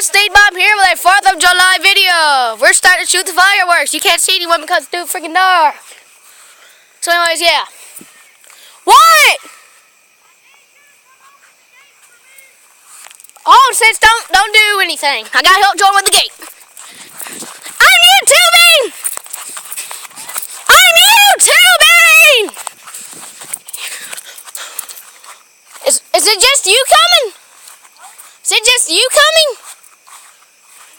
Steve Bob here with a 4th of July video. We're starting to shoot the fireworks. You can't see anyone because it's too freaking dark. So anyways, yeah. What? Oh, it says don't do anything. I gotta help Jordan with the gate. I'm YouTubing! I'm YouTubing! Is it just you coming? Is it just you coming?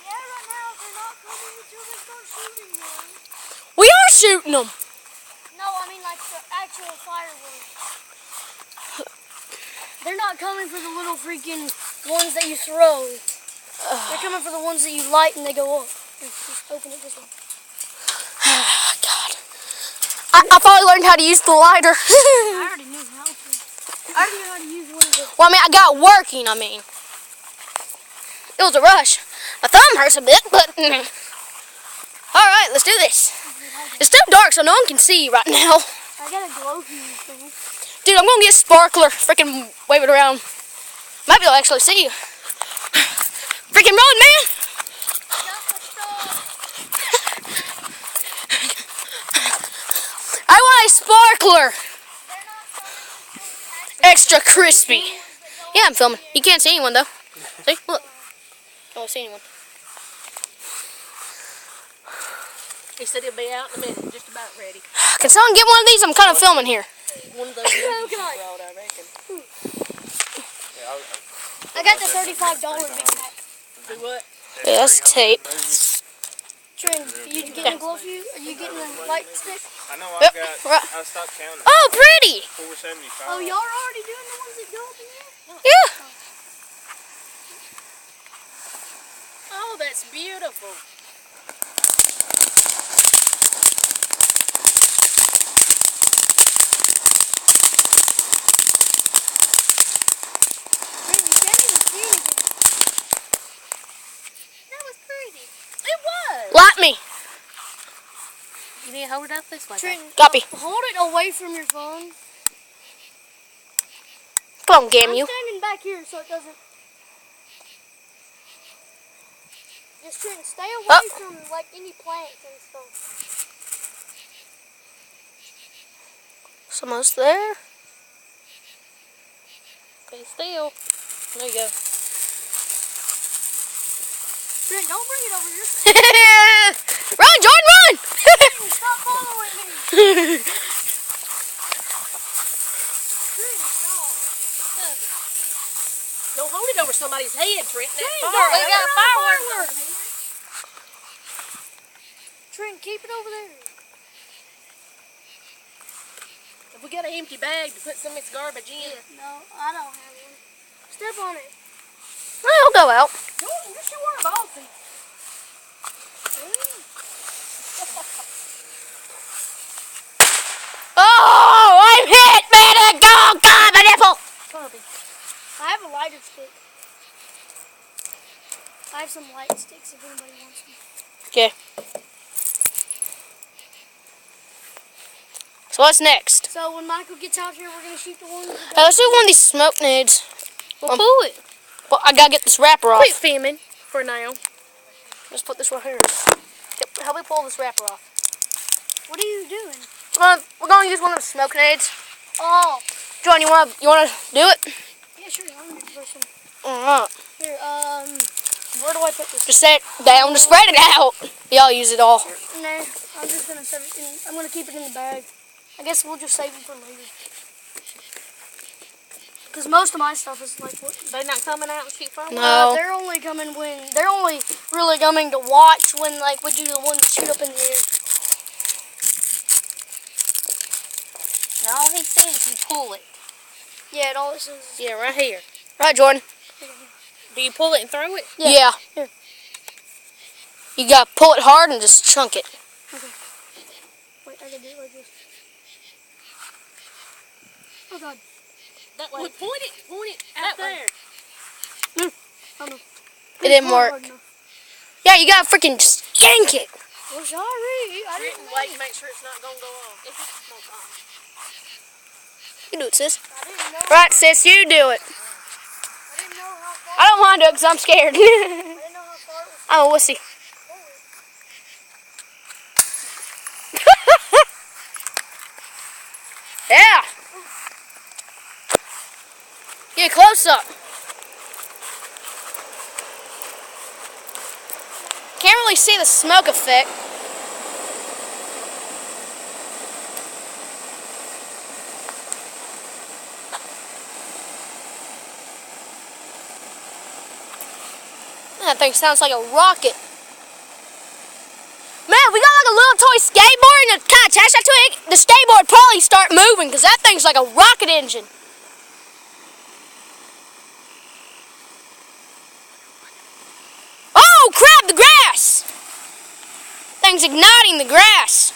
Yeah, right now they're not coming until they start shooting them. We are shooting them. No, I mean like the actual fireworks. They're not coming for the little freaking ones that you throw. They're coming for the ones that you light and they go up. Just open it this way. God. I finally learned how to use the lighter. I already knew how to. I already knew how to use one of the... Well, I mean, I got working, It was a rush. My thumb hurts a bit, but... Alright, let's do this. It's too dark, so no one can see you right now. I got a glow fuse thing. Dude, I'm gonna get a sparkler. Freaking wave it around. Maybe they'll actually see you. Freaking run, man! I want a sparkler. Extra crispy. Yeah, I'm filming. You can't see anyone though. See? Look. I don't see anyone. He said he'll be out in a minute, just about ready. Can someone get one of these? I'm kind of filming here. One of those you brought, I reckon. I got the $35 big pack. Do what? Yeah, that's tape. Trent, are you getting a glow fuse? Are you getting a light stick? I know Yep. I stopped counting. Oh, pretty! 475. Oh, y'all are already doing the ones that go up in here? Yeah. Oh, that's beautiful. Trent, you can't even see anything. That was pretty. It was. Light me. You need to hold it up this way. Trent, Copy. hold it away from your phone. Come on, damn I'm you. standing back here so it doesn't... Just Trent, stay away from like any plants and stuff. It's almost there. Stay still. There you go. Trent, don't bring it over here. Run, Jordan, run! Stop following me. Trent, stop. Don't hold it over somebody's head, Trent. That Trent, far. don't We got fireworks. fireworks. Trent, keep it over there. If we got an empty bag to put some of this garbage in. No, I don't have one. Step on it. I'll go out. Jordan, you should wear a ball suit. Oh, I'm hit, man! Oh, God, my nipple! I have a lighter stick. I have some light sticks if anybody wants them. Okay. So what's next? So when Michael gets out here, we're going to shoot the ones that Hey, let's do one of these smoke nades. Well, pull it. Well, I gotta get this wrapper off. Quit filming for now. Let's put this right here. Yep, help me pull this wrapper off. What are you doing? We're gonna use one of the smoke nades. Oh. John, you wanna do it? Yeah, sure. I'm going to push them. Alright. Here, where do I put this? Just set it down, just spread it out. Y'all use it all. Nah, I'm just going to set it in. I'm going to keep it in the bag. I guess we'll just save them for later. Because most of my stuff is like what? They're not coming out and shoot fireworks? No. They're only coming when they're only really coming to watch when like we do the ones that shoot up in the air. And all he says is you pull it. Yeah, and all this is. Yeah, right here. Right, Jordan? Do you pull it and throw it? Yeah. Here. You gotta pull it hard and just chunk it. Okay. Wait, I can do it like this. Oh God. That way. Point it out there. Oh no. It didn't work. Yeah, you gotta freaking just yank it. Well, sorry. I Trent, didn't wait, make sure it's not going to go off. If it's smoke off. You do it, sis. I didn't know. Right, sis, you do it. I didn't know how far. I don't want to do it because I'm scared. I didn't know I'm a wussy. Yeah. Get close up. Can't really see the smoke effect. That thing sounds like a rocket. Man, we got like a little toy skateboard and kind of attach that to it. The skateboard would probably start moving because that thing's like a rocket engine. Oh crap, the grass! Thing's igniting the grass.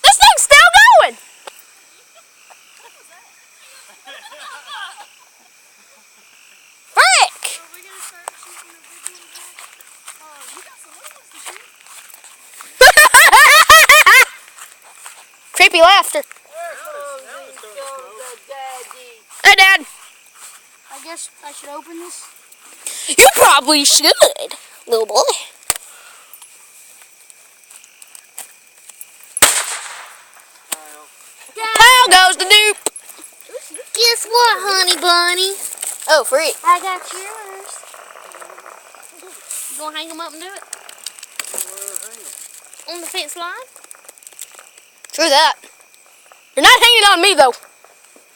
This thing's still going! Frick! Are we gonna start shooting the big ones now? You got some little ones to shoot. Creepy laughter. Hey, Dad. I guess I should open this. You probably should, little boy. Pow goes the dupe. Guess what, honey bunny? Oh, freak. I got yours. You gonna hang them up and do it? On the fence line? True that. You're not hanging on me, though.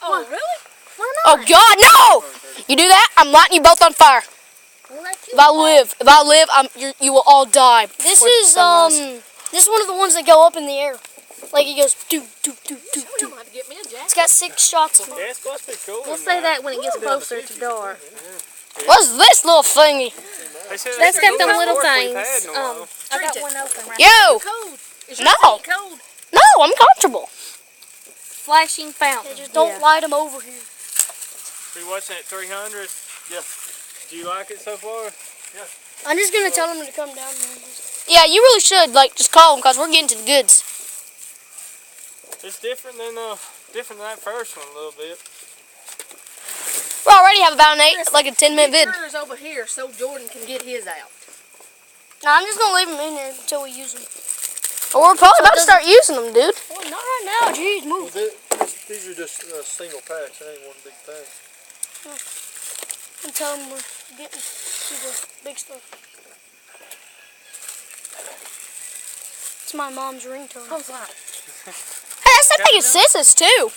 Oh, really? Why Oh, not? God, no! You do that, I'm lighting you both on fire. We'll let you If I live, you will all die. This before is sunrise. this is one of the ones that go up in the air. Like it goes doo doo doo doo We're doo. gonna have to get me a jacket. It's got 6 shots in it. Yeah, it's supposed to be cool. We'll say that when it gets closer to dark. What's this little thingy? That's got them little things. I got one open right Yo! Cold. Is No. your feet cold? No, I'm comfortable. Flashing fountain. Just don't light them over here. We watching at 300. Yeah. Do you like it so far? I'm just gonna tell them to come down here. Yeah, you really should, just call them, because we're getting to the goods. It's different than that first one a little bit. We already have about a 10-minute vid. Get yours over here so Jordan can get his out. No, I'm just gonna leave them in here until we use them. Well, we're probably about to start using them, dude. Well, not right now. Jeez, move. These are just single packs. That ain't one big pack. And tell them we're getting to the big stuff. It's my mom's ringtone. How's that? Hey, that's that thing of scissors, too.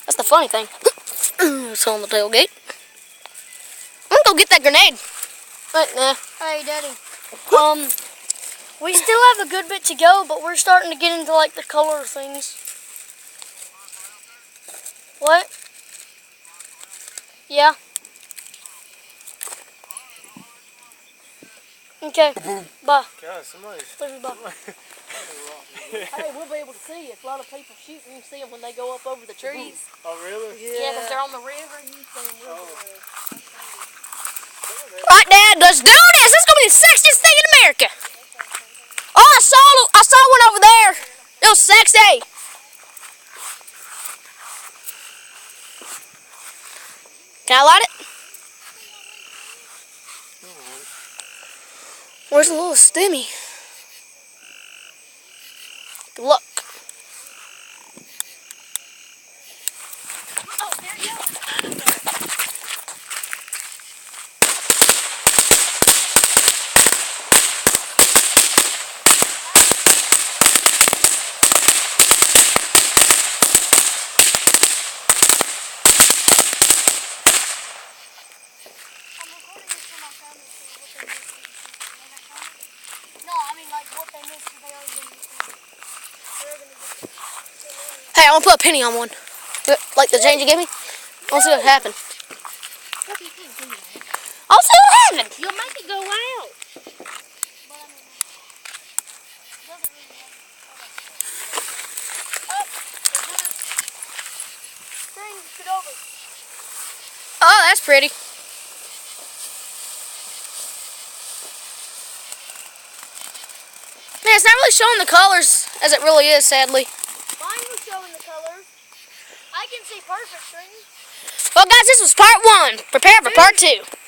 That's the funny thing. It's on the tailgate. I'm gonna go get that grenade. But, nah. Hey, Daddy. We still have a good bit to go, but we're starting to get into the color things. What? Yeah. Okay. Bye. God, somebody's. Love you, bye. Hey, we'll be able to see if a lot of people shooting. You can see them when they go up over the trees. Oh, really? Yeah, because they're on the river. You can see them real good. Right, Dad, let's do this. This is gonna be the sexiest thing in America. Oh, I saw one over there. It was sexy. Can I light it? Where's the little stimmy? Good luck. Oh, there you go. Hey, I want to put a penny on one. Like the change you gave me. I want to see what happened. What do you think? I'll see what happened. You'll make it go out. Oh, that's pretty. Man, it's not really showing the colors as it really is, sadly. Mine was showing the colors. I can see perfect, Trenton. Well, guys, this was part 1. Prepare for part 2.